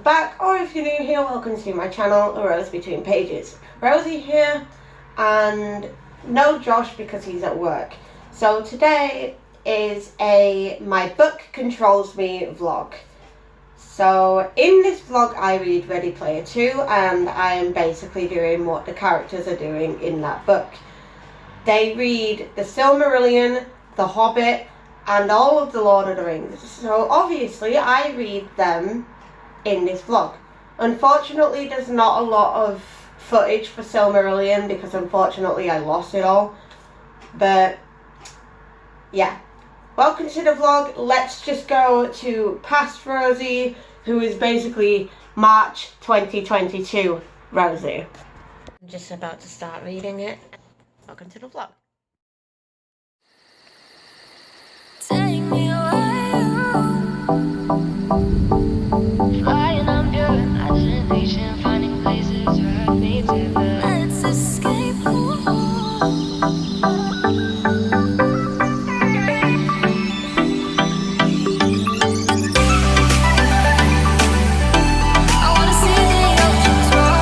back, or if you're new here, welcome to my channel, A Rose Between Pages. Rosie here, and no Josh because he's at work. So today is a My Book Controls Me vlog. So in this vlog I read Ready Player 2, and I am basically doing what the characters are doing in that book. They read The Silmarillion, The Hobbit, and all of the Lord of the Rings. So obviously I read them in this vlog. Unfortunately there's not a lot of footage for Silmarillion because unfortunately I lost it all. But yeah, welcome to the vlog. Let's just go to past Rosie, who is basically March 2022 Rosie. I'm just about to start reading it. Welcome to the vlog. Take me away, flying on pure imagination, finding places where I meet you. Let's escape. I wanna see the oceans roar.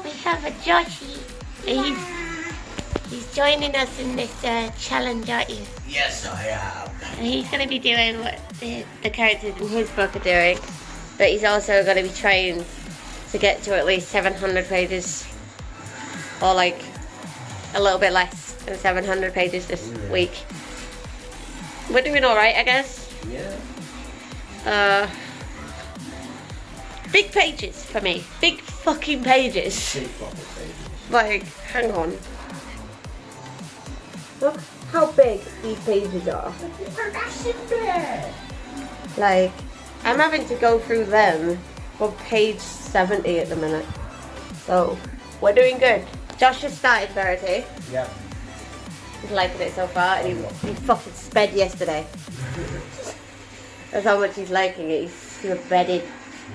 We have a Joshy. He's joining us in this challenge, aren't you? Yes, I am. And he's going to be doing what the characters in his book are doing, but he's also going to be trying to get to at least 700 pages, or like a little bit less than 700 pages this week. We're doing alright, I guess. Yeah. Big pages for me. Big fucking pages. Big fucking pages. Like, hang on. Look how big these pages are. Like, I'm having to go through them for page 70 at the minute. So, we're doing good. Josh has started Verity. Yep. He's liking it so far, and he fucking sped yesterday. That's how much he's liking it. He's bedded.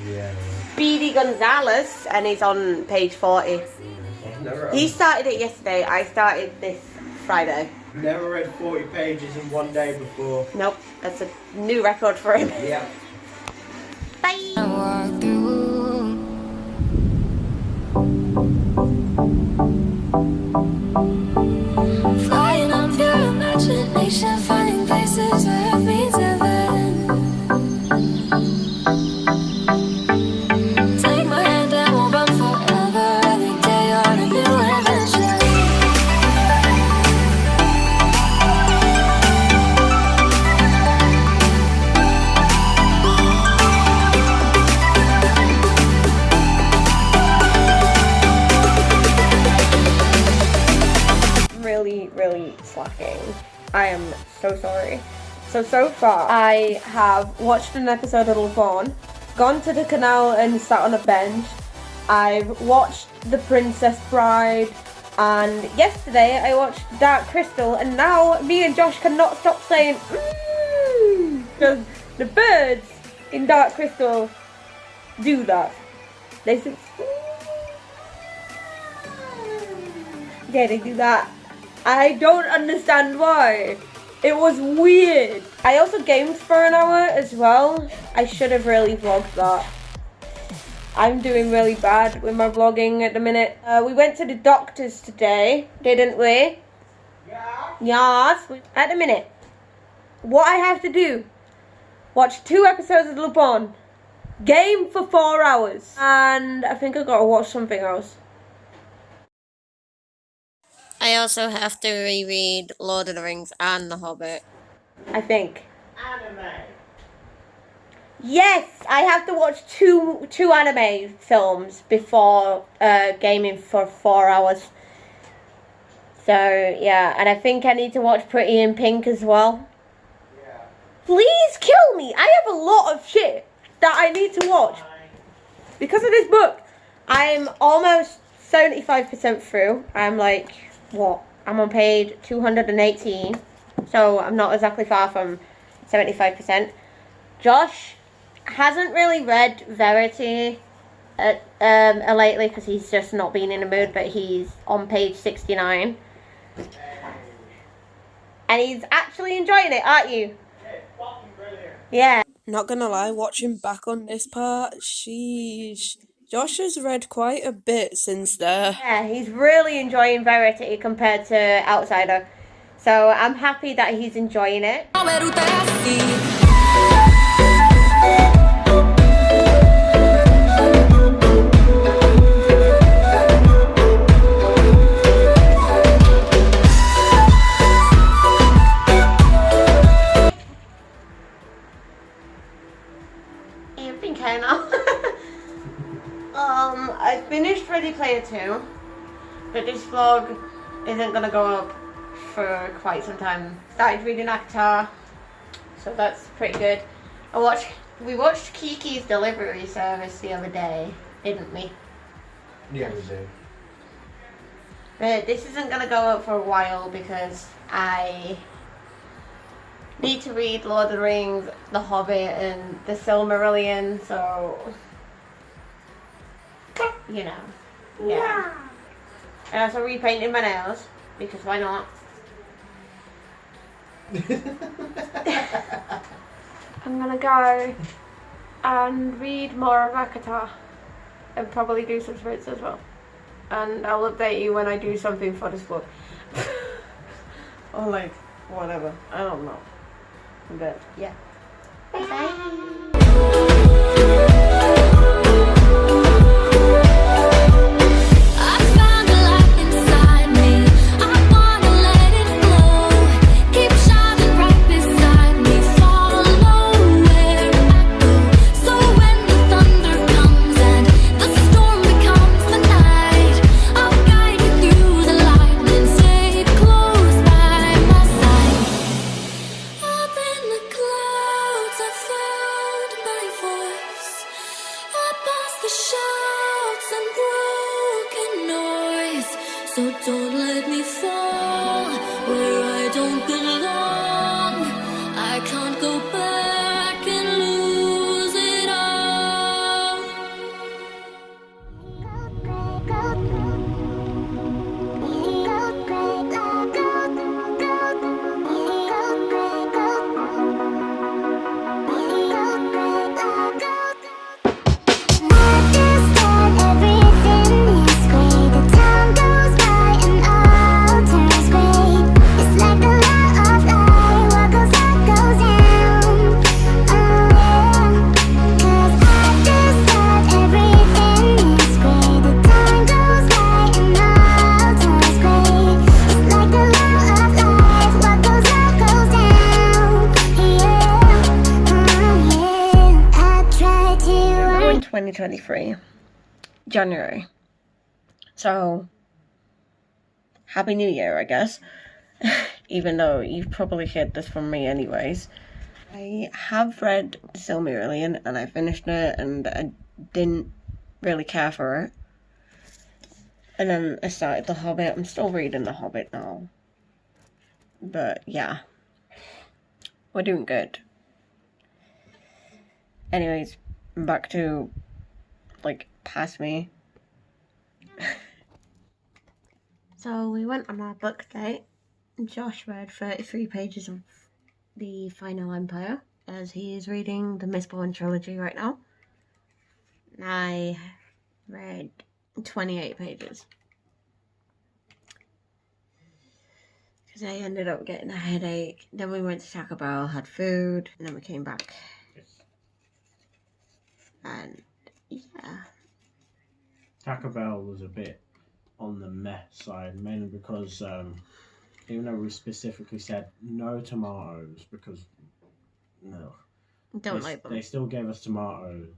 Yeah. Speedy Gonzalez, and he's on page 40. He started it yesterday. I started this Friday. Never read 40 pages in one day before. Nope, that's a new record for him. Yeah. Bye. I walk through. Flying on pure imagination, finding places where it means heaven. Take my hand and we'll run forever. Every day on a new adventure. Really slacking. I am so sorry. So far I have watched an episode of Lupin, gone to the canal and sat on a bench. I've watched The Princess Bride, and yesterday I watched Dark Crystal, and now me and Josh cannot stop saying because the birds in Dark Crystal do that. They say yeah, they do that. I don't understand why. It was weird. I also gamed for an hour as well. I should have really vlogged that. I'm doing really bad with my vlogging at the minute. We went to the doctors today, didn't we? Yeah. Yes. At the minute, what I have to do, watch 2 episodes of Lupin, game for 4 hours, and I think I gotta watch something else. I also have to reread Lord of the Rings and The Hobbit. I think. Anime. Yes, I have to watch two anime films before gaming for 4 hours. So yeah, and I think I need to watch Pretty in Pink as well. Yeah. Please kill me. I have a lot of shit that I need to watch because of this book. I'm almost 75% through. I'm like, what? I'm on page 218, so I'm not exactly far from 75%. Josh hasn't really read Verity lately because he's just not been in the mood, but he's on page 69. And he's actually enjoying it, aren't you? It's fucking brilliant. Yeah. Not gonna lie, watching back on this part, sheesh. Josh has read quite a bit since there. Yeah, he's really enjoying Verity compared to Outsider. So I'm happy that he's enjoying it. You've been kind of. I finished Ready Player 2, but this vlog isn't gonna go up for quite some time. Started reading Avatar, so that's pretty good. We watched Kiki's Delivery Service the other day, didn't we? Yeah, we do. But this isn't gonna go up for a while because I need to read Lord of the Rings, The Hobbit, and The Silmarillion, so you know, yeah. And also repainting my nails because why not? I'm gonna go and read more of Akatar and probably do some sprints as well. And I'll update you when I do something for this vlog. Or like, whatever. I don't know. But yeah. Bye. I found a light inside me. I wanna let it glow. Keep shining right beside me. Follow where I go. So when the thunder comes and the storm becomes the night, I'll guide you through the lightning. Stay close by my side. Up in the clouds, I found my voice. Up past the shouts and broken noise. So don't let me fall where I don't belong. I can't go back and lose it all. We're in 2023, January. So, Happy New Year, I guess. Even though you've probably heard this from me anyways. I have read The Silmarillion and I finished it and I didn't really care for it. And then I started The Hobbit. I'm still reading The Hobbit now. But yeah, we're doing good. Anyways, back to, like, past me. So we went on our book date. Josh read 33 pages of The Final Empire, as he is reading the Mistborn trilogy right now. I read 28 pages. Because I ended up getting a headache. Then we went to Taco Bell, had food, and then we came back. And yeah. Taco Bell was a bit on the meh side, mainly because even though we specifically said no tomatoes because no, Don't like them. They still gave us tomatoes.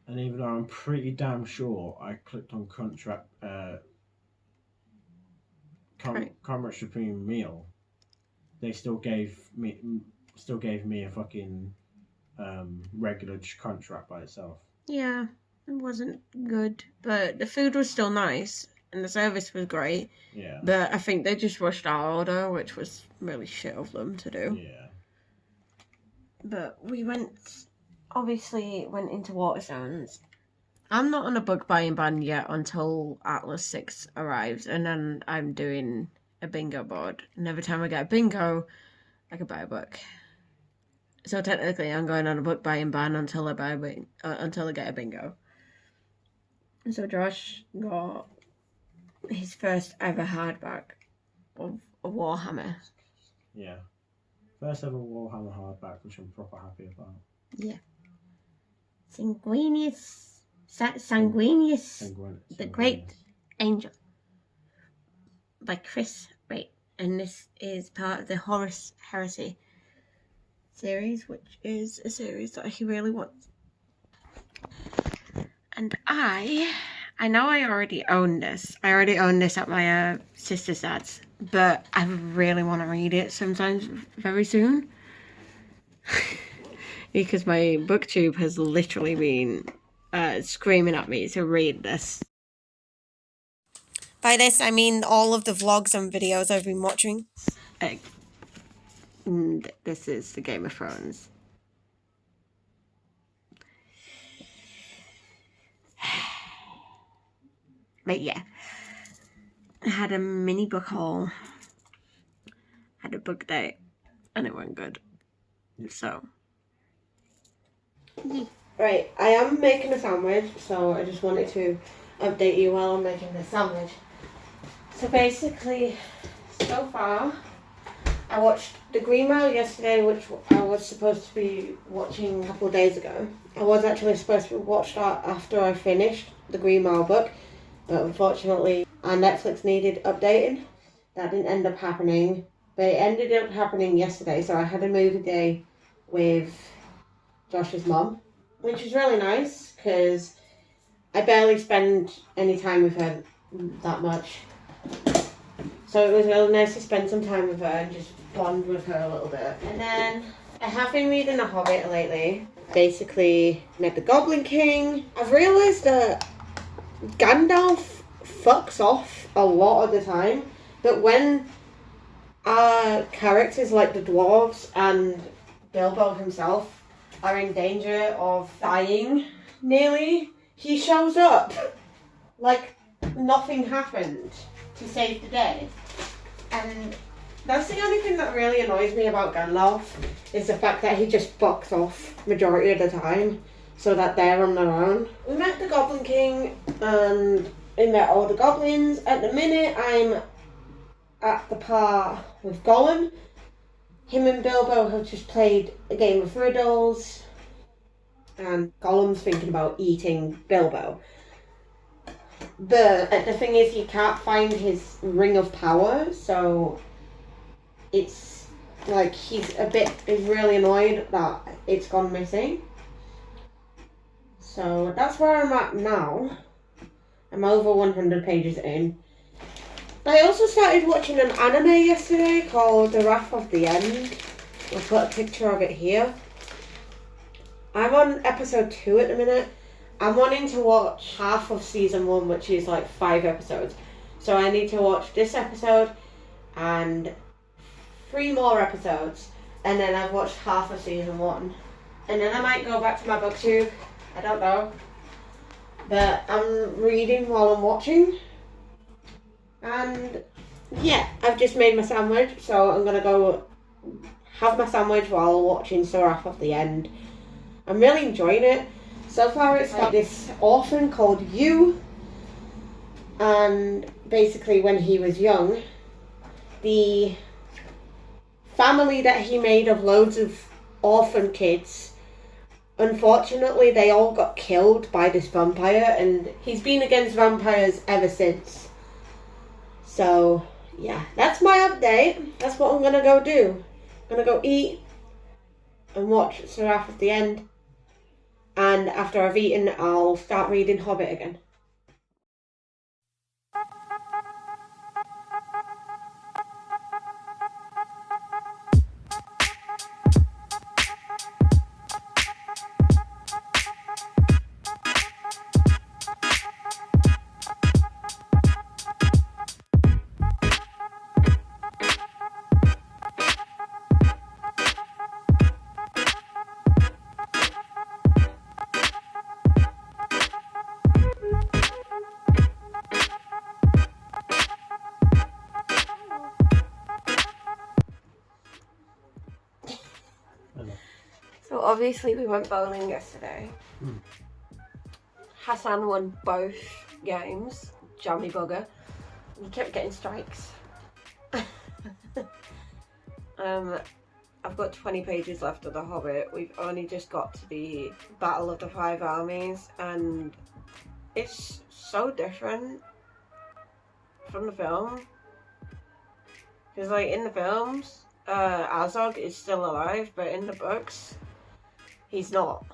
And even though I'm pretty damn sure I clicked on Crunch Supreme meal, they still gave me a fucking regular crunch wrap by itself. Yeah, it wasn't good, but the food was still nice and the service was great. Yeah. But I think they just rushed our order, which was really shit of them to do. Yeah. But we obviously went into Waterstones. I'm not on a book buying ban yet until Atlas 6 arrives, and then I'm doing a bingo board. And every time I get a bingo, I can buy a book. So technically, I'm going on a book buying ban until I get a bingo. And so Josh got his first ever hardback of Warhammer. Yeah. First ever Warhammer hardback, which I'm proper happy about. Yeah. Sanguinius, the Great Angel, by Chris Wright, and this is part of the Horus Heresy series, which is a series that he really wants. And I know I already own this. I already own this at my sister's dad's, but I really want to read it sometimes very soon. Because my booktube has literally been screaming at me to read this. By this, I mean all of the vlogs and videos I've been watching. And this is the Game of Thrones. But yeah, I had a mini book haul, had a book date, and it went good. So. Right, I am making a sandwich, so I just wanted to update you while I'm making this sandwich. So basically, so far, I watched The Green Mile yesterday, which I was supposed to be watching a couple of days ago. I was actually supposed to watch that after I finished the Green Mile book, but unfortunately our Netflix needed updating. That didn't end up happening, but it ended up happening yesterday, so I had a movie day with Josh's mum, which was really nice because I barely spend any time with her that much. So it was really nice to spend some time with her and just bond with her a little bit. And then I have been reading The Hobbit lately. Basically, met the Goblin King. I've realised that Gandalf fucks off a lot of the time, but when our characters like the dwarves and Bilbo himself are in danger of dying, nearly, he shows up like nothing happened to save the day. And that's the only thing that really annoys me about Gandalf, is the fact that he just fucks off majority of the time so that they're on their own. We met the Goblin King and we met all the goblins. At the minute I'm at the part with Gollum. Him and Bilbo have just played a game of riddles, and Gollum's thinking about eating Bilbo. But the thing is, he can't find his ring of power, so it's like he's really annoyed that it's gone missing. So that's where I'm at now. I'm over 100 pages in. I also started watching an anime yesterday called The Wrath of the End. I've got a picture of it here. I'm on episode 2 at the minute. I'm wanting to watch half of season 1, which is like 5 episodes. So I need to watch this episode and 3 more episodes. And then I've watched half of season 1. And then I might go back to my booktube. I don't know. But I'm reading while I'm watching. And yeah, I've just made my sandwich, so I'm gonna go have my sandwich while watching The Wrath of the End. I'm really enjoying it. So far it's got this orphan called Yu, and basically when he was young, the family that he made of loads of orphan kids, unfortunately they all got killed by this vampire, and he's been against vampires ever since. So yeah, that's my update. That's what I'm gonna go do. I'm gonna go eat and watch Seraph at the end. And after I've eaten, I'll start reading Hobbit again. So obviously we went bowling yesterday. Hassan won both games, jammy bugger. He kept getting strikes. I've got 20 pages left of The Hobbit. We've only just got to the Battle of the Five Armies, and it's so different from the film. Because like in the films, Azog is still alive, but in the books, he's not.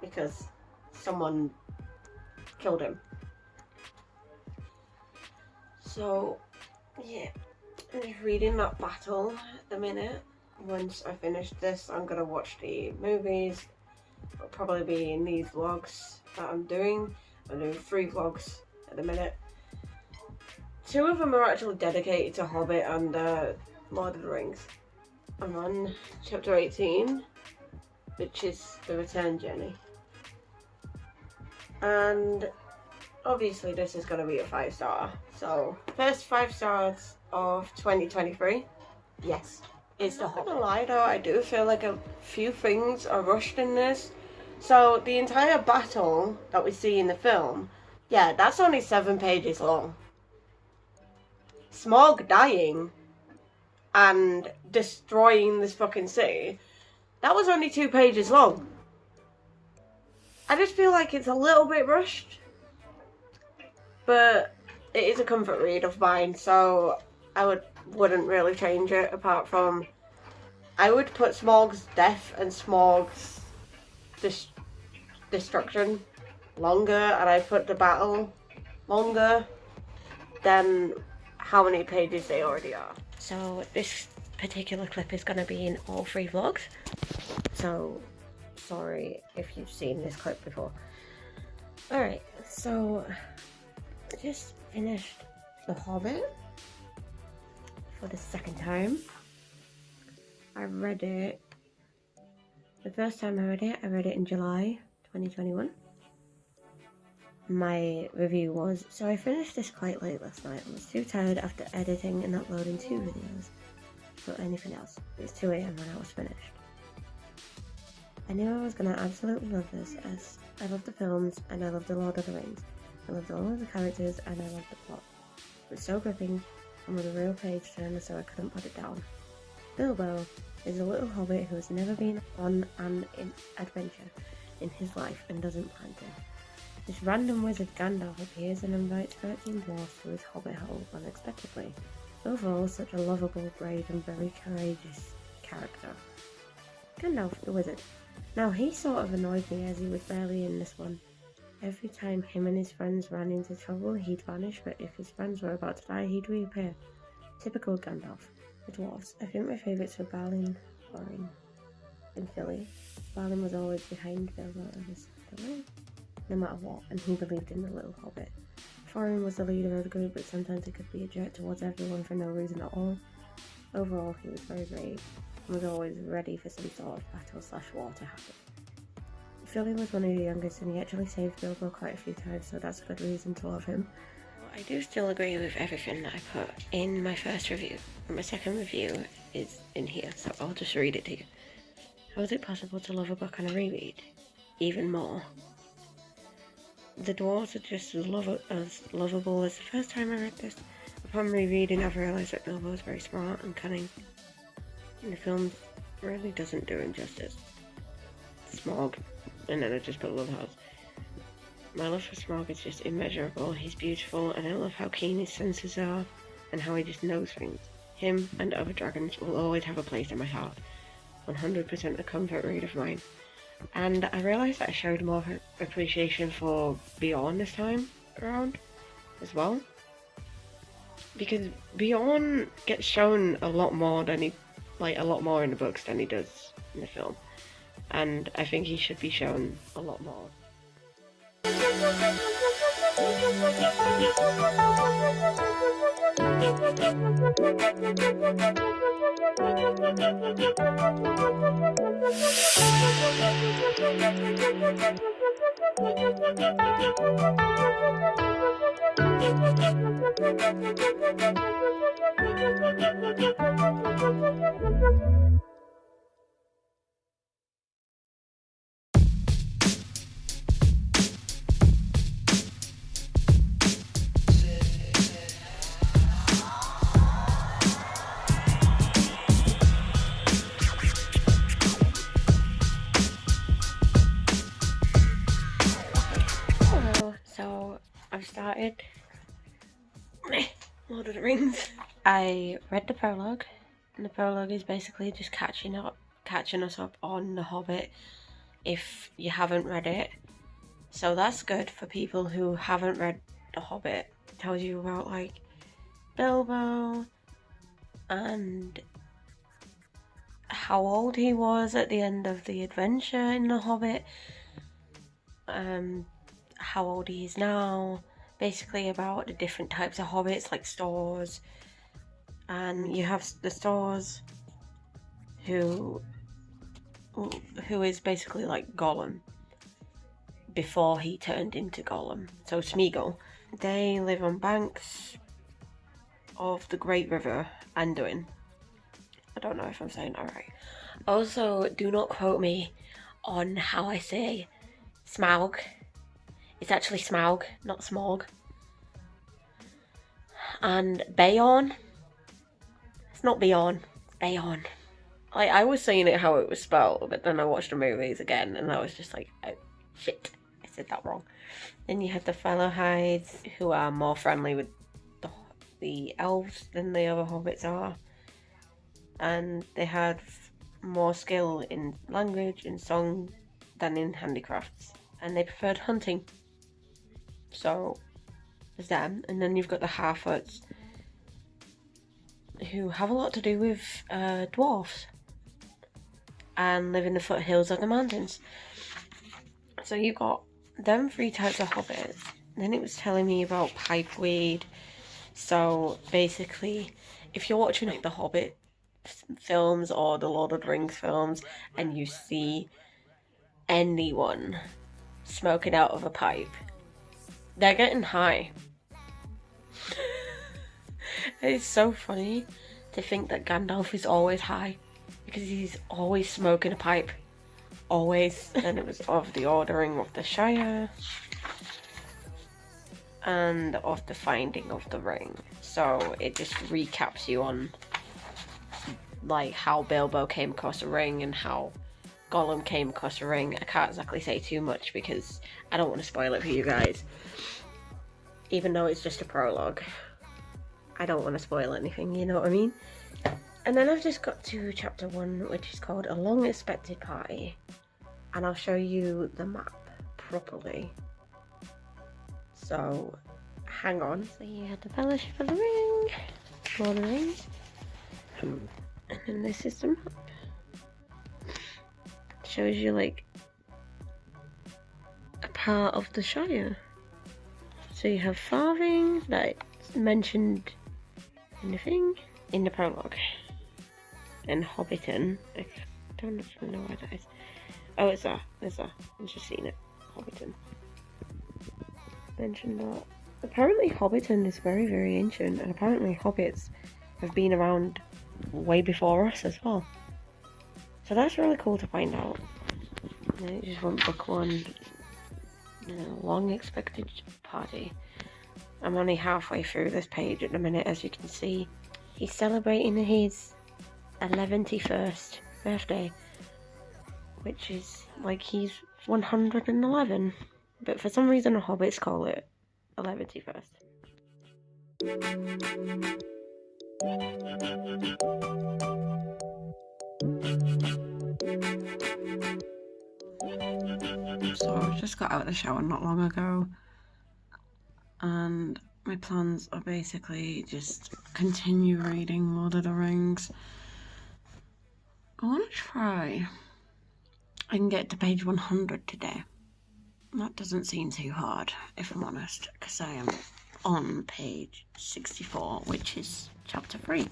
Because someone killed him. So, yeah. I'm just reading that battle at the minute. Once I finish this, I'm gonna watch the movies. It'll probably be in these vlogs that I'm doing. I'm doing 3 vlogs at the minute. 2 of them are actually dedicated to Hobbit and Lord of the Rings. I'm on chapter 18, which is the return journey. And obviously this is going to be a 5-star. So, first 5 stars of 2023. Yes, it's The Hobbit. I'm not gonna lie though, I do feel like a few things are rushed in this. So, the entire battle that we see in the film, yeah, that's only 7 pages long. Smaug dying and destroying this fucking city, that was only 2 pages long. I just feel like it's a little bit rushed. But it is a comfort read of mine, so I wouldn't really change it, apart from I would put Smaug's death and Smaug's destruction longer, and I'd put the battle longer than how many pages they already are. So this particular clip is going to be in all 3 vlogs, so sorry if you've seen this clip before. Alright, so I just finished The Hobbit for the 2nd time. I read it, the first time I read it in July 2021. My review was, so I finished this quite late last night. I was too tired after editing and uploading 2 videos for anything else. It was 2 AM when I was finished. I knew I was going to absolutely love this, as I love the films and I love The Lord of the Rings. I loved all of the characters and I loved the plot. It was so gripping and with a real page turner, so I couldn't put it down. Bilbo is a little hobbit who has never been on an adventure in his life and doesn't plan to. This random wizard Gandalf appears and invites 13 dwarfs to his hobbit hole unexpectedly. Overall, such a lovable, brave and very courageous character. Gandalf the wizard. Now he sort of annoyed me as he was barely in this one. Every time him and his friends ran into trouble, he'd vanish, but if his friends were about to die, he'd reappear. Typical Gandalf. The dwarves. I think my favourites were Balin, Thorin, and Philly. Balin was always behind Bilbo and his family, no matter what, and he believed in the little hobbit. Thorin was the leader of the group, but sometimes he could be a jerk towards everyone for no reason at all. Overall, he was very brave, and was always ready for some sort of battle/war to happen. Philly was one of the youngest, and he actually saved Bilbo quite a few times, so that's a good reason to love him. I do still agree with everything that I put in my first review. My second review is in here, so I'll just read it to you. How is it possible to love a book on a reread? Even more. The dwarves are just as lovable as the first time I read this. Upon rereading, I've realised that Bilbo is very smart and cunning. And the film really doesn't do him justice. Smaug, and then I just put Love House. My love for Smaug is just immeasurable. He's beautiful, and I love how keen his senses are, and how he just knows things. Him and other dragons will always have a place in my heart. 100% a comfort read of mine. And I realised that I showed more appreciation for Bjorn this time around as well. Because Bjorn gets shown a lot more than a lot more in the books than he does in the film. And I think he should be shown a lot more. So I've started Lord of the Rings. I read the prologue, and the prologue is basically just catching us up on The Hobbit if you haven't read it. So that's good for people who haven't read The Hobbit. It tells you about like Bilbo and how old he was at the end of the adventure in The Hobbit. How old he is now, basically about the different types of hobbits, like Stores, and you have the Stores who is basically like Gollum before he turned into Gollum. So Smeagol, they live on banks of the Great River Anduin. I don't know if I'm saying that right. Also, do not quote me on how I say Smaug. It's actually Smaug, not Smog. And Beorn. It's not Beorn, it's Beorn. I was saying it how it was spelled, but then I watched the movies again and I was just like, oh shit, I said that wrong. Then you have the Fellowhides, who are more friendly with the elves than the other hobbits are. And they have more skill in language and song than in handicrafts. And they preferred hunting. So there's them. And then you've got the Harfoots, who have a lot to do with dwarfs and live in the foothills of the mountains. So you've got them 3 types of hobbits. Then it was telling me about pipeweed. So basically, if you're watching like the Hobbit films or the Lord of the Rings films and you see anyone smoking out of a pipe, they're getting high. It's so funny to think that Gandalf is always high because he's always smoking a pipe. Always. And it was of the ordering of the Shire and of the finding of the ring. So it just recaps you on like how Bilbo came across a ring and how Gollum came across a ring. I can't exactly say too much because I don't want to spoil it for you guys. Even though it's just a prologue, I don't want to spoil anything, you know what I mean? And then I've just got to chapter 1, which is called A Long Expected Party. And I'll show you the map properly. So, hang on. So you have the Fellowship of the Ring, Lord of the Rings. And then this is the map. Shows you like a part of the Shire. So you have Farthing, that's mentioned in the thing, in the prologue. And Hobbiton, I don't even know where that is. Oh, it's there, I've just seen it. Hobbiton. Mentioned that. Apparently Hobbiton is very, very ancient, and apparently hobbits have been around way before us as well. So that's really cool to find out. And then it just went book 1. Long expected party. I'm only halfway through this page at the minute, as you can see. He's celebrating his 11th birthday, which is like he's 111. But for some reason the hobbits call it 11th. So I just got out of the shower not long ago, and my plans are basically just continue reading Lord of the Rings. I want to try and get to page 100 today. That doesn't seem too hard, if I'm honest, because I am on page 64, which is chapter 3,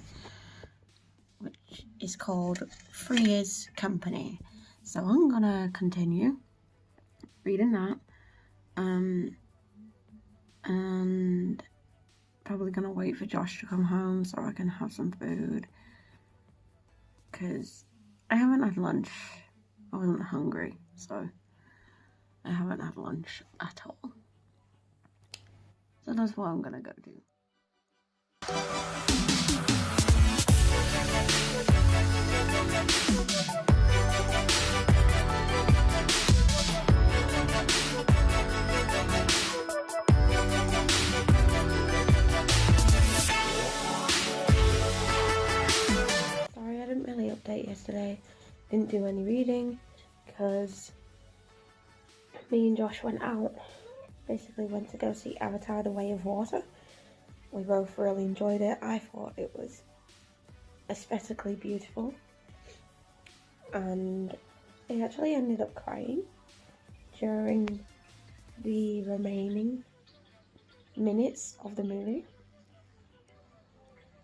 which is called Freya's Company. So I'm gonna continue reading that, and probably gonna wait for Josh to come home so I can have some food, because I haven't had lunch. I wasn't hungry, so I haven't had lunch at all. So that's what I'm gonna go do. Sorry I didn't really update yesterday. Didn't do any reading because me and Josh went out. Basically went to go see Avatar: The Way of Water. We both really enjoyed it. I thought it was aesthetically beautiful, and I actually ended up crying during the remaining minutes of the movie.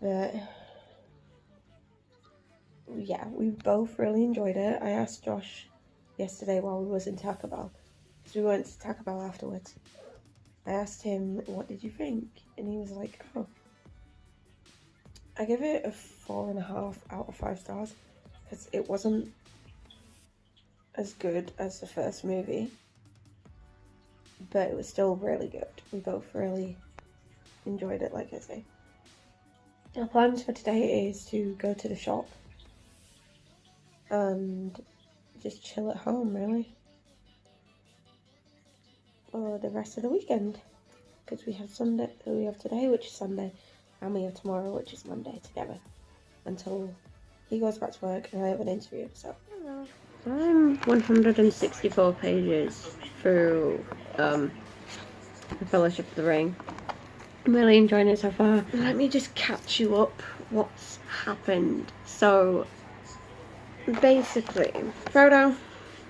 But yeah, we both really enjoyed it. I asked Josh yesterday while we was in Taco Bell, because we went to Taco Bell afterwards. I asked him, what did you think? And he was like, oh, I give it a 4.5 out of 5 stars, because it wasn't as good as the first movie, but it was still really good. We both really enjoyed it, like I say. Our plans for today is to go to the shop and just chill at home, really, for the rest of the weekend, because we have today, which is Sunday, and we have tomorrow, which is Monday, together until he goes back to work and I have an interview. So I'm 164 pages through The Fellowship of the Ring. I'm really enjoying it so far. Let me just catch you up what's happened. So basically, Frodo,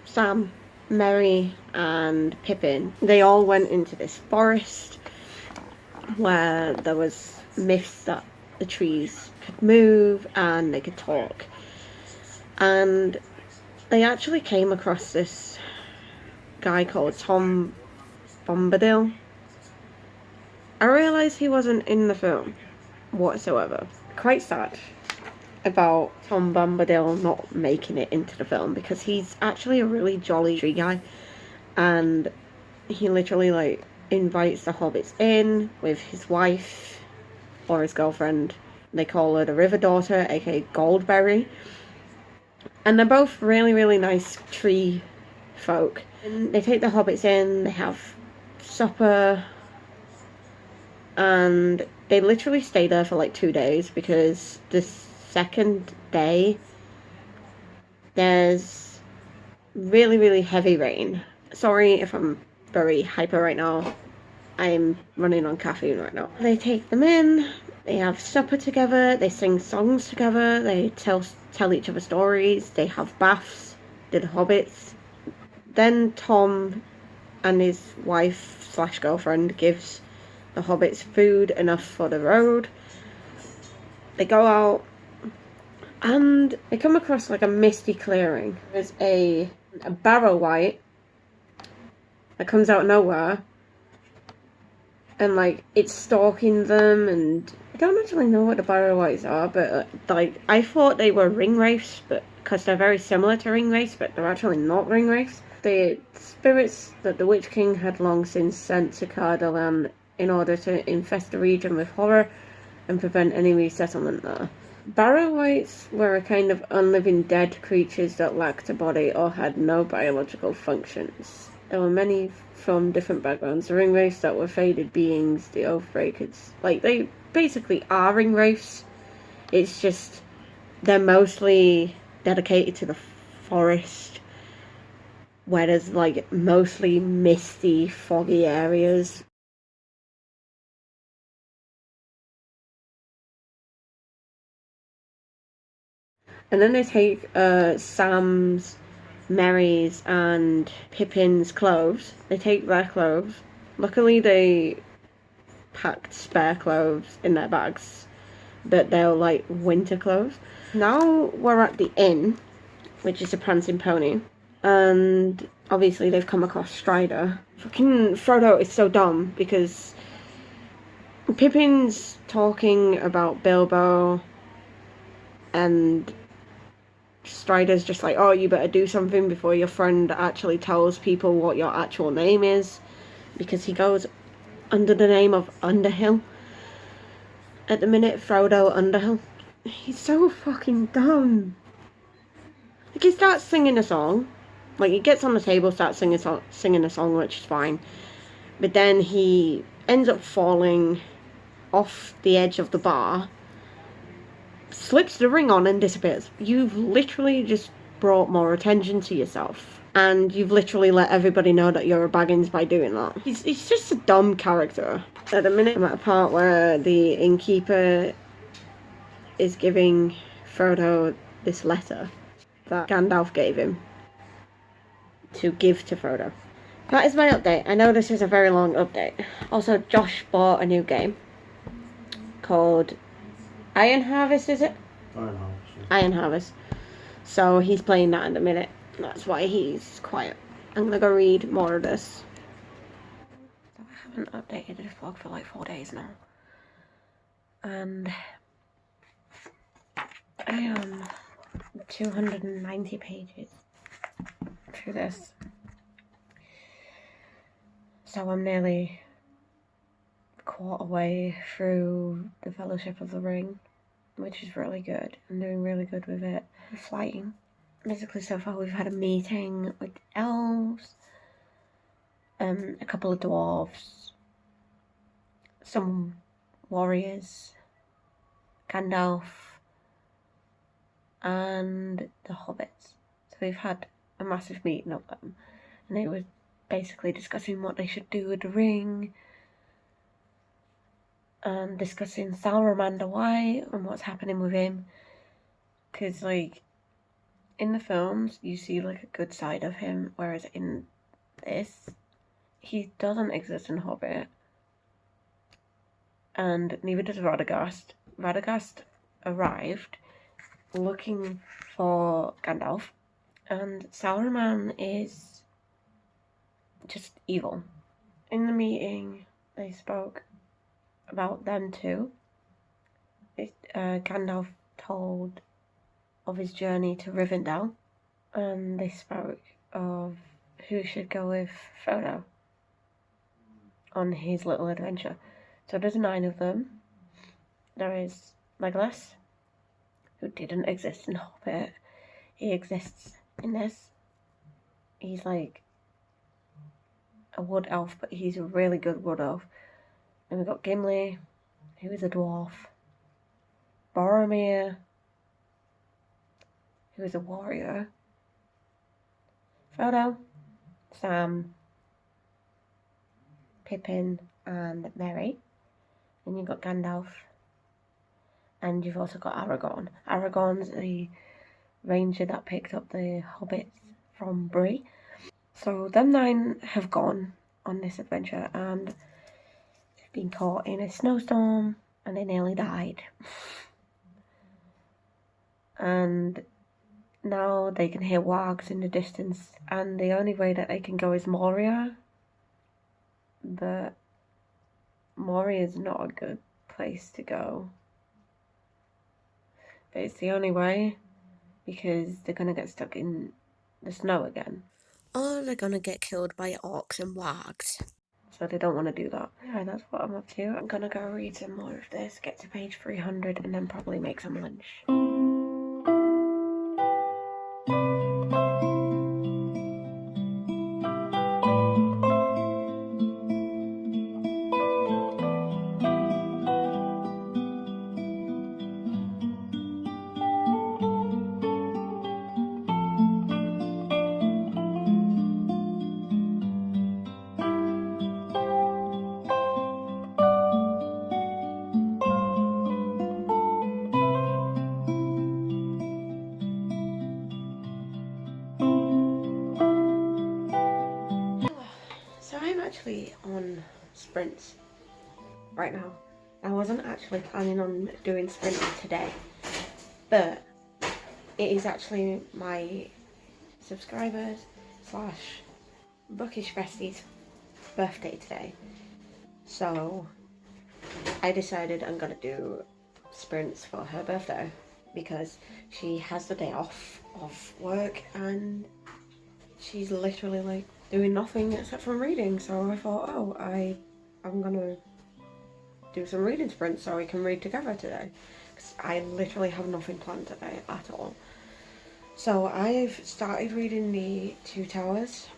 Sam, Merry and Pippin, they all went into this forest where there was myths that the trees could move and they could talk, and they actually came across this guy called Tom Bombadil. I realised he wasn't in the film whatsoever. Quite sad about Tom Bombadil not making it into the film, because he's actually a really jolly tree guy, and he literally like invites the hobbits in with his wife or his girlfriend. They call her the River Daughter, aka Goldberry, and they're both really nice tree folk. And they take the hobbits in, they have supper, and they literally stay there for like 2 days, because the second day there's really heavy rain. Sorry if I'm very hyper right now. I'm running on caffeine right now. They take them in, they have supper together, they sing songs together, they tell each other stories, they have baths, they're the hobbits. Then Tom and his wife / girlfriend gives the hobbits food enough for the road. They go out and they come across like a misty clearing. There's a barrow wight that comes out of nowhere, and like it's stalking them, and I don't actually know what the barrow wights are, but like I thought they were ring wraiths, but because they're very similar to ring wraiths, but they're actually not ring wraiths. The spirits that the Witch King had long since sent to Cardolan in order to infest the region with horror and prevent any resettlement there. Barrow wights were a kind of unliving dead creatures that lacked a body or had no biological functions. There were many from different backgrounds. The ring wraiths that were faded beings, the Oathbreakers. Like, they basically are ring wraiths. It's just they're mostly dedicated to the forest, where there's like mostly misty, foggy areas. And then they take Sam's, Mary's, and Pippin's clothes. They take their clothes. Luckily, they packed spare clothes in their bags, but they're like winter clothes. Now we're at the inn, which is a prancing pony, and obviously they've come across Strider. Fucking Frodo is so dumb because Pippin's talking about Bilbo and Strider's just like, oh, you better do something before your friend actually tells people what your actual name is, because he goes under the name of Underhill at the minute. Frodo Underhill. He's so fucking dumb. Like, he starts singing a song, like he gets on the table, starts singing a song, which is fine, but then he ends up falling off the edge of the bar, slips the ring on and disappears. You've literally just brought more attention to yourself, and you've literally let everybody know that you're a Baggins by doing that. He's just a dumb character. At the minute I'm at a part where the innkeeper is giving Frodo this letter that Gandalf gave him to give to Frodo. That is my update. I know this is a very long update. Also, Josh bought a new game called Iron Harvest, is it? Iron Harvest. Yeah. Iron Harvest. So he's playing that in a minute. That's why he's quiet. I'm gonna go read more of this. So I haven't updated this vlog for like 4 days now. And I am 290 pages through this. So I'm nearly a quarter way through the Fellowship of the Ring, which is really good. I'm doing really good with it. Fighting. Basically, so far we've had a meeting with elves, a couple of dwarves, some warriors, Gandalf, and the hobbits. So we've had a massive meeting of them, and they were basically discussing what they should do with the ring, and discussing Saruman the White and what's happening with him. Because, like, in the films, you see, like, a good side of him, whereas in this, he doesn't exist in Hobbit. And neither does Radagast. Radagast arrived looking for Gandalf, and Saruman is just evil. In the meeting, they spoke about them too. Gandalf told of his journey to Rivendell, and they spoke of who should go with Frodo on his little adventure. So there's 9 of them. There is Legolas, who didn't exist in Hobbit. He exists in this. He's like a wood elf, but he's a really good wood elf. And we've got Gimli, who is a dwarf. Boromir, who is a warrior. Frodo, Sam, Pippin, and Merry. And you've got Gandalf. And you've also got Aragorn. Aragorn's the ranger that picked up the hobbits from Bree. So them 9 have gone on this adventure, and they've been caught in a snowstorm, and they nearly died. And now they can hear wargs in the distance, and the only way that they can go is Moria. But Moria is not a good place to go. But it's the only way, because they're gonna get stuck in the snow again. Or they're gonna get killed by orcs and wargs. So they don't want to do that. Yeah, that's what I'm up to. I'm gonna go read some more of this, get to page 300, and then probably make some lunch. actually on sprints right now. I wasn't actually planning on doing sprints today, but it is actually my subscribers / bookish besties' birthday today. So I decided I'm gonna do sprints for her birthday because she has the day off of work and she's literally like doing nothing except from reading. So I thought, oh, I'm gonna do some reading sprints so we can read together today. Because I literally have nothing planned today at all. So I've started reading The Two Towers,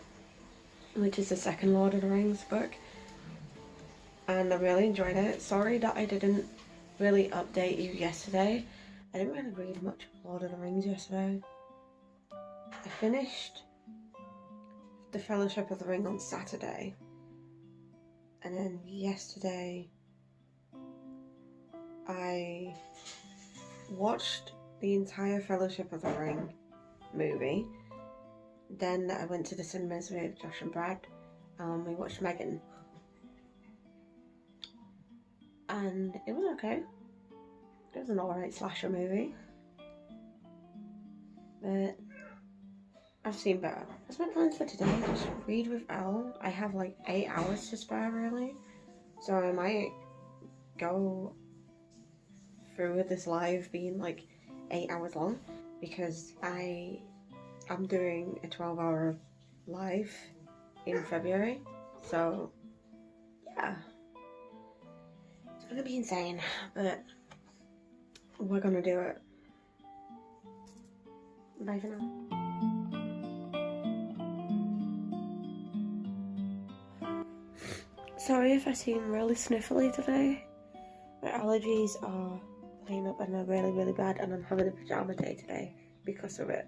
which is the second Lord of the Rings book, and I really enjoyed it. Sorry that I didn't really update you yesterday. I didn't really read much of Lord of the Rings yesterday. I finished The Fellowship of the Ring on Saturday, and then yesterday I watched the entire Fellowship of the Ring movie. Then I went to the cinemas with Josh and Brad. We watched Megan, and it was okay. It was an alright slasher movie, but I've seen better. That's my plans for today. Just read with Elle. I have like 8 hours to spare really, so I might go through with this live being like 8 hours long because I'm doing a 12-hour live in February. So yeah, it's gonna be insane, but we're gonna do it. Bye for now. Sorry if I seem really sniffly today. My allergies are playing up and they're really bad, and I'm having a pajama day today because of it.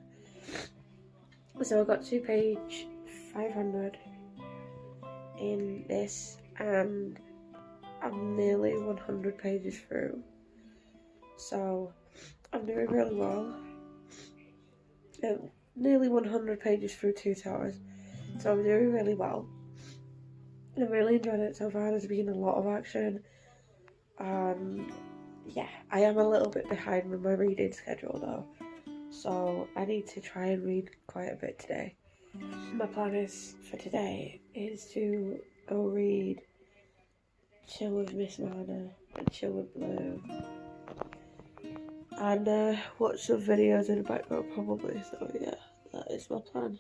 So I got to page 500 in this and I'm nearly 100 pages through. So I'm doing really well. Nearly 100 pages through Two Towers. So I'm doing really well. And I'm really enjoying it so far. There's been a lot of action. Yeah, I am a little bit behind with my reading schedule though. So I need to try and read quite a bit today. My plan is for today is to go read Chill with Miss Marner and Chill with Blue. And watch some videos in the background probably. So yeah, that is my plan.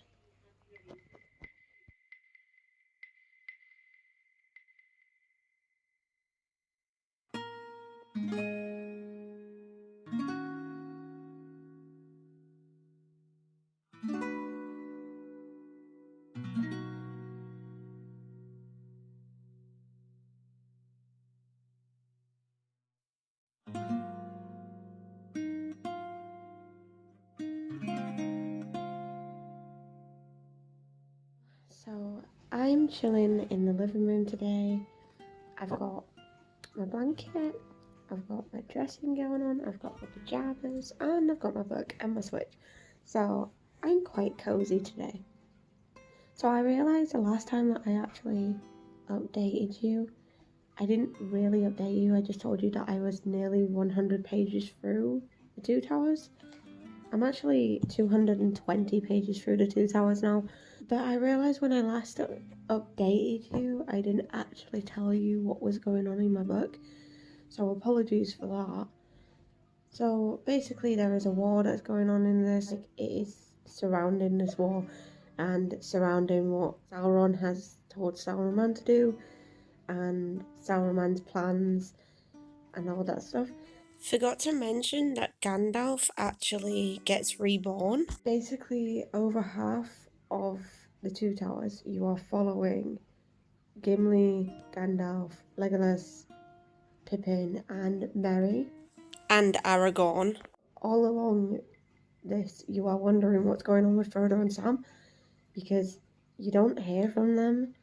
So I'm chilling in the living room today. I've got my blanket, I've got my dressing going on, I've got my pajamas, and I've got my book and my Switch. So I'm quite cozy today. So I realised the last time that I actually updated you, I didn't really update you, I just told you that I was nearly 100 pages through The Two Towers. I'm actually 220 pages through The Two Towers now, but I realised when I last updated you, I didn't actually tell you what was going on in my book, so apologies for that. So basically there is a war that's going on in this, like it is surrounding this war, and surrounding what Sauron has told Saruman to do, and Saruman's plans, and all that stuff. Forgot to mention that Gandalf actually gets reborn. Basically, over half of The Two Towers, you are following Gimli, Gandalf, Legolas, Pippin, and Merry. And Aragorn. All along this, you are wondering what's going on with Frodo and Sam, because you don't hear from them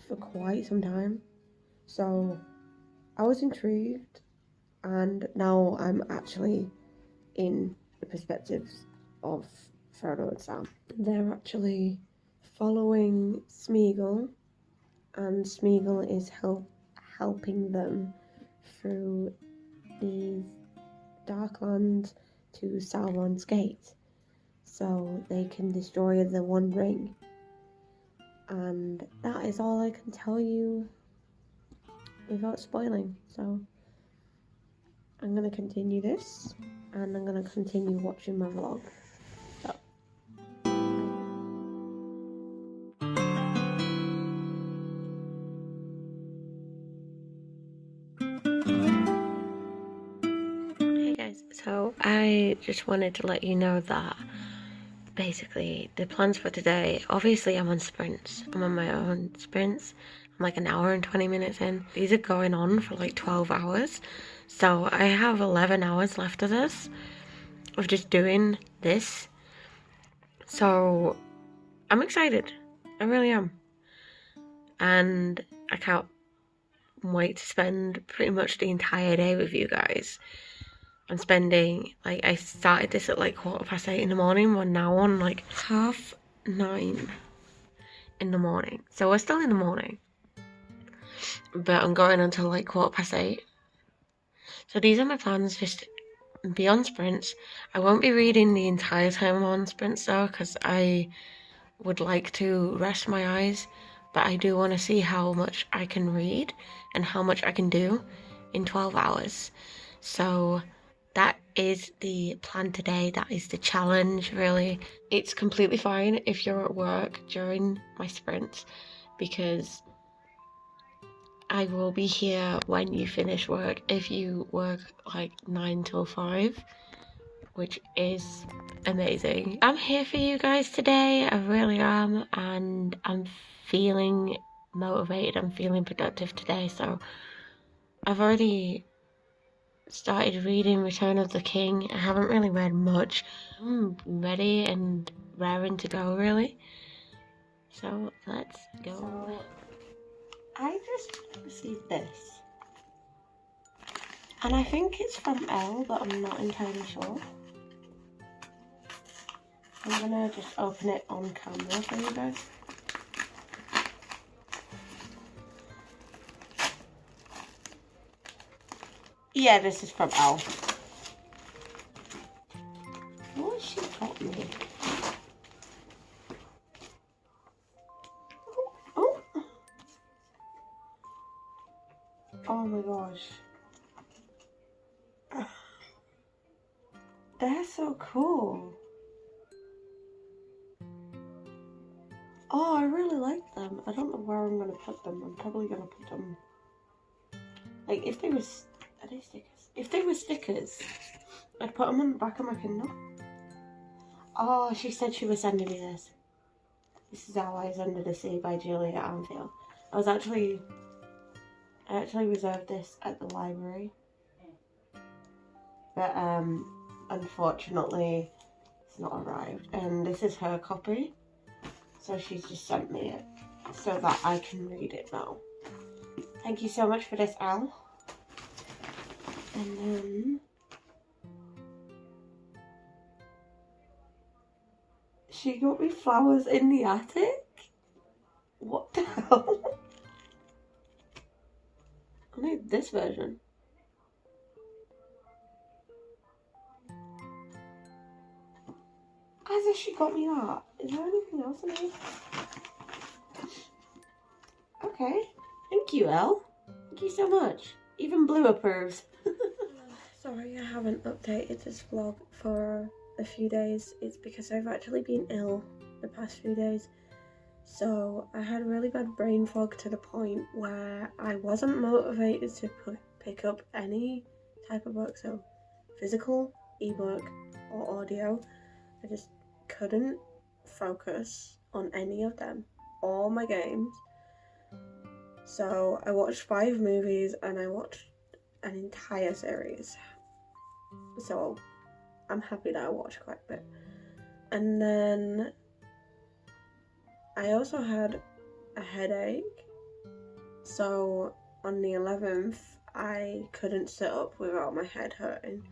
for quite some time. So, I was intrigued. And now I'm actually in the perspectives of Frodo and Sam. They're actually following Smeagol and Smeagol is helping them through these Darklands to Sauron's Gate, so they can destroy the One Ring. And that is all I can tell you without spoiling. So I'm gonna continue this, and I'm gonna continue watching my vlog. So. Hey guys, so I just wanted to let you know that basically the plans for today, obviously I'm on sprints. I'm on my own sprints. I'm like an hour and 20 minutes in. These are going on for like 12 hours. So I have 11 hours left of this, of just doing this. So I'm excited. I really am. And I can't wait to spend pretty much the entire day with you guys. I'm spending, like, I started this at like 8:15 in the morning. We're now on like 9:30 in the morning. So we're still in the morning. But I'm going until like 8:15. So these are my plans, just be on sprints. I won't be reading the entire time I'm on sprints though, because I would like to rest my eyes. But I do want to see how much I can read and how much I can do in 12 hours. So that is the plan today. That is the challenge, really. It's completely fine if you're at work during my sprints, because I will be here when you finish work. If you work like 9 till 5, which is amazing. I'm here for you guys today. I really am, and I'm feeling motivated. I'm feeling productive today. So I've already started reading Return of the King. I haven't really read much. I'm ready and raring to go, really. So let's go. So, I just received this, and I think it's from Elle, but I'm not entirely sure. I'm gonna just open it on camera for you guys. Yeah, this is from Elle. What has she got me? Oh. Oh my gosh. They're so cool. Oh, I really like them. I don't know where I'm gonna put them. I'm probably gonna put them, like, if they was, are they stickers? If they were stickers, I'd put them on the back of my Kindle. Oh, she said she was sending me this. This is Allies Under the Sea by Julia Anfield. I actually reserved this at the library, but unfortunately it's not arrived, and this is her copy, so she's just sent me it so that I can read it now. Thank you so much for this, Elle. And then she got me flowers in the attic. What the hell? I need this version. As if she got me that. Is there anything else I need? Okay. Thank you, Elle. Thank you so much. Even Blue approves. Sorry I haven't updated this vlog for a few days. It's because I've actually been ill the past few days. So I had really bad brain fog to the point where I wasn't motivated to pick up any type of book, so physical, ebook, or audio. I just couldn't focus on any of them, or my games. So I watched 5 movies and I watched an entire series. So I'm happy that I watched quite a bit. And then I also had a headache, so on the 11th I couldn't sit up without my head hurting,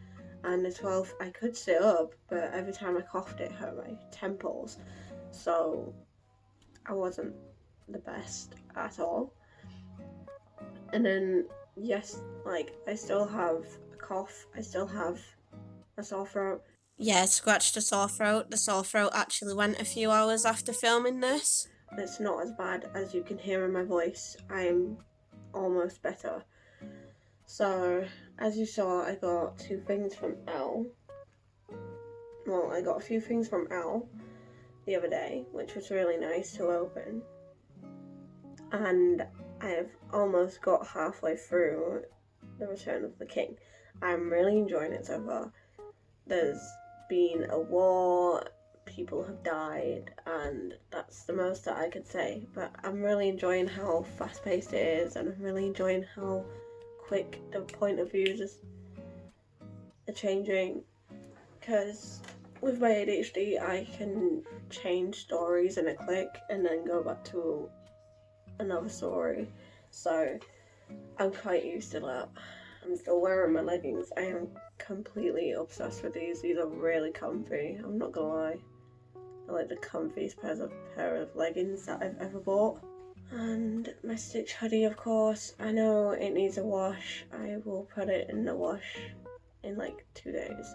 and the 12th I could sit up, but every time I coughed it hurt my temples, so I wasn't the best at all. And then, yes, like, I still have a cough, I still have a sore throat. Yeah, scratched a sore throat. The sore throat actually went a few hours after filming this. It's not as bad as you can hear in my voice. I'm almost better. So, as you saw, I got 2 things from Elle. Well, I got a few things from Elle the other day, which was really nice to open. And I've almost got halfway through The Return of the King. I'm really enjoying it so far. There's been a war, people have died, and that's the most that I could say. But I'm really enjoying how fast-paced it is, and I'm really enjoying how quick the point of views are changing. Because with my ADHD, I can change stories in a click and then go back to another story. So I'm quite used to that. I'm still wearing my leggings. I am completely obsessed with these. These are really comfy, I'm not gonna lie. They're like the comfiest pair of leggings that I've ever bought. And my Stitch hoodie, of course. I know it needs a wash. I will put it in the wash in like 2 days.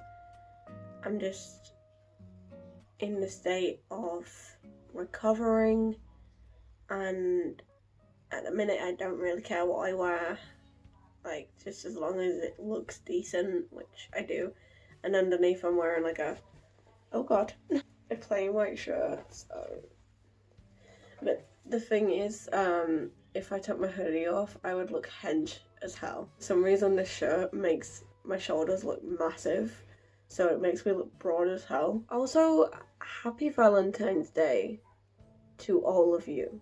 I'm just in the state of recovering, and at the minute I don't really care what I wear. Like, just as long as it looks decent, which I do. And underneath I'm wearing like a plain white shirt, so. But the thing is, if I took my hoodie off, I would look hench as hell. For some reason this shirt makes my shoulders look massive, so it makes me look broad as hell. Also, happy Valentine's Day to all of you.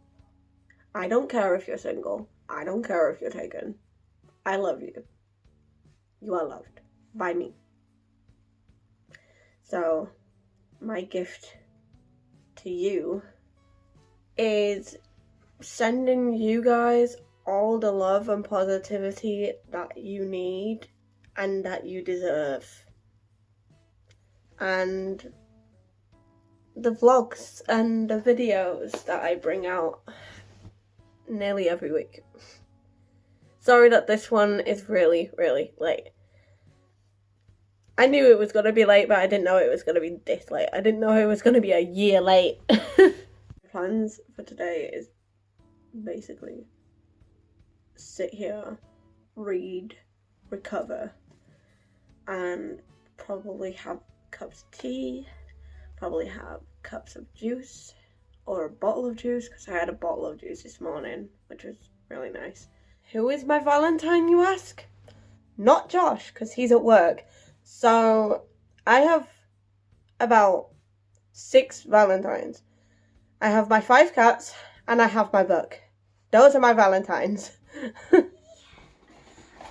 I don't care if you're single. I don't care if you're taken. I love you. You are loved by me. So, my gift to you is sending you guys all the love and positivity that you need and that you deserve. And the vlogs and the videos that I bring out nearly every week. Sorry that this one is really, really late. I knew it was going to be late, but I didn't know it was going to be this late. I didn't know it was going to be a year late. Plans for today is basically sit here, read, recover, and probably have cups of tea, probably have cups of juice, or a bottle of juice, because I had a bottle of juice this morning, which was really nice. Who is my Valentine, you ask? Not Josh, because he's at work. So, I have about 6 Valentines. I have my 5 cats, and I have my book. Those are my Valentines.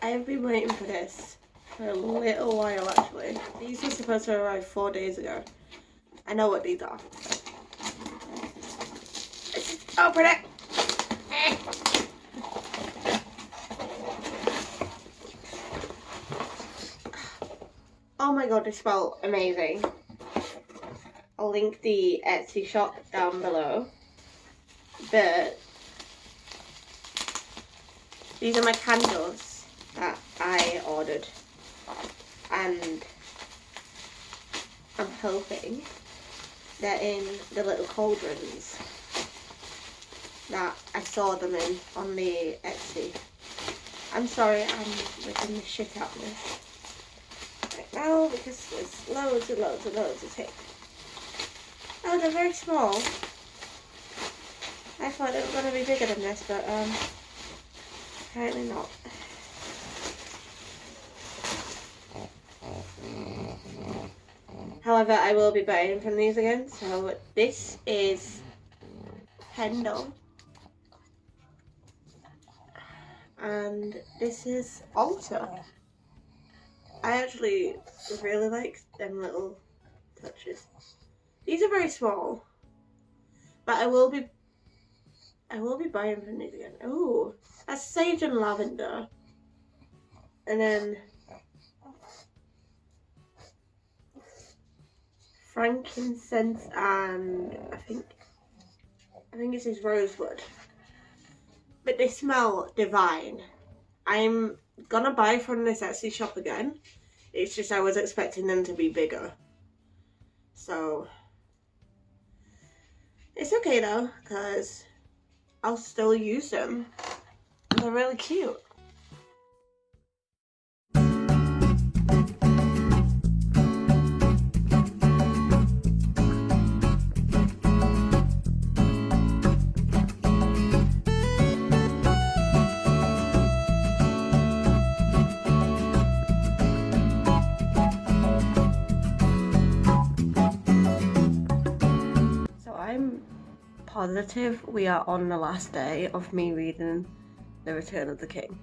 I have been waiting for this for a little while, actually. These were supposed to arrive 4 days ago. I know what these are. Let's just open it. Oh my god, they smell amazing. I'll link the Etsy shop down below. But these are my candles that I ordered. And I'm hoping they're in the little cauldrons that I saw them in on the Etsy. I'm sorry, I'm ripping the shit out of this right now because there's loads and loads and loads of tape. Oh, they're very small. I thought they were going to be bigger than this, but apparently not. However, I will be buying from these again. So this is Pendle. And this is Altar. I actually really like them little touches. These are very small, but I will be buying from these again. Ooh, that's sage and lavender, and then frankincense and I think this is rosewood. but they smell divine. I'm gonna buy from this Etsy shop again. It's just I was expecting them to be bigger. So it's okay though, because I'll still use them. They're really cute. I'm positive we are on the last day of me reading The Return of the King,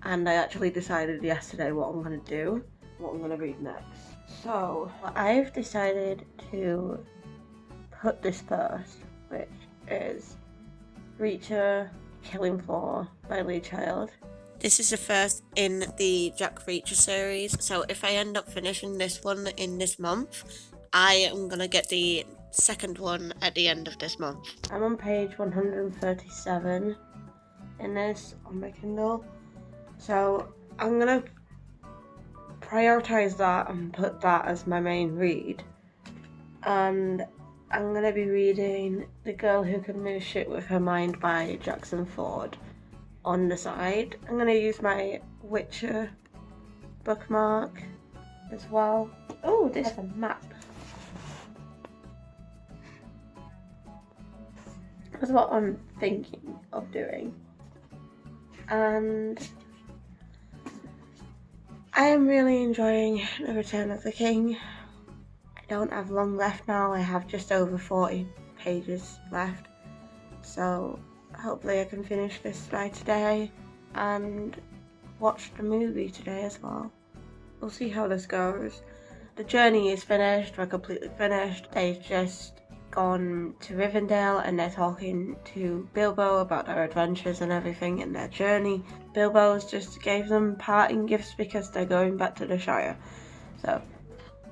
and I actually decided yesterday what I'm going to do, what I'm going to read next. So I've decided to put this first, which is Reacher Killing Floor by Lee Child. This is the first in the Jack Reacher series, so if I end up finishing this one in this month, I am going to get the second one at the end of this month. I'm on page 137 in this on my Kindle, so I'm gonna prioritize that and put that as my main read, and I'm gonna be reading The Girl Who Can Move Shit With Her Mind by Jackson Ford on the side. I'm gonna use my Witcher bookmark as well. Oh, this is a map. That's what I'm thinking of doing, and I am really enjoying The Return of the King. I don't have long left now. I have just over 40 pages left, so hopefully I can finish this by today and watch the movie today as well. We'll see how this goes. The journey is finished. We're completely finished. They've just gone to Rivendell and they're talking to Bilbo about their adventures and everything in their journey. Bilbo's just gave them parting gifts because they're going back to the Shire. So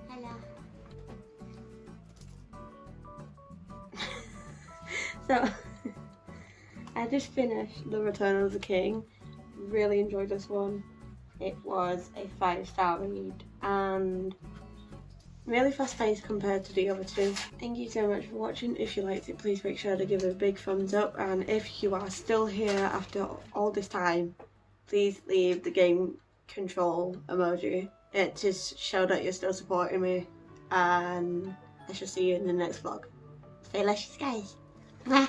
hello. So I just finished The Return of the King. Really enjoyed this one. It was a 5-star read and really fast paced compared to the other two. Thank you so much for watching. If you liked it, please make sure to give it a big thumbs up, and if you are still here after all this time, please leave the game control emoji. It just show that you're still supporting me, and I shall see you in the next vlog. Stay luscious, guys. Bye.